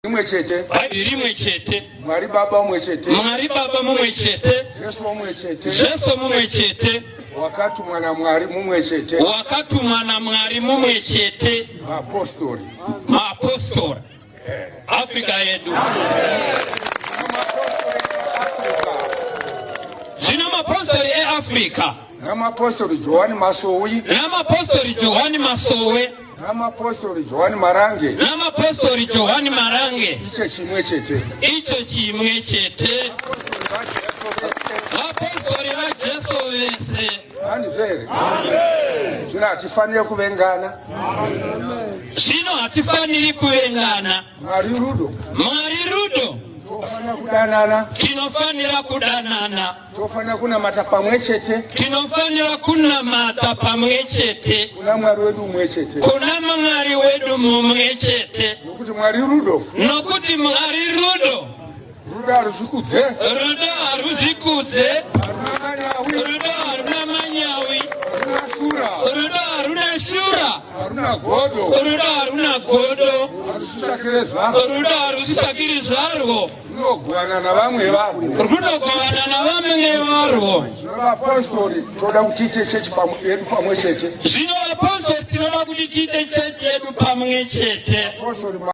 Mwechete Babiri mwechete Mwari Baba mwechete Mwari Baba mwechete Yesu mwechete Yesu mwechete wakati mwana Mwari mwechete wakati mwana Mwari mwechete apostoli Afrika yedu Zina mapostoli Afrika Namapostoli Johani Masowe Namapostoli Johani Masowe Namapostoli Johani Marange Namapostoli Johani Marange Icho chimwe chete Apostoli wa Yesu wese Andivere Zino atifanire kuvengana Zino atifanire kuvengana Mwari Rudo Tofana kudanana Tinofanira kudanana Tofana kunamata pamwechete Tinofanira kunamata pamwechete Kuna Mwari wedu mwechete Kuna Mwari wedu mwechete Nokuti Mwari Rudo Rudo aruzikudze Rudo aruna manyawi Rudo aruna shura Aruna godo Rudo aruna godo Rudo arusisakirizvarwo Runogwana na vamwe varwo Zvino apostoli toda kuti tiite chechi pamwe chete Zvino apostoli tinoda kuti tiite chechi yedu pamwe chete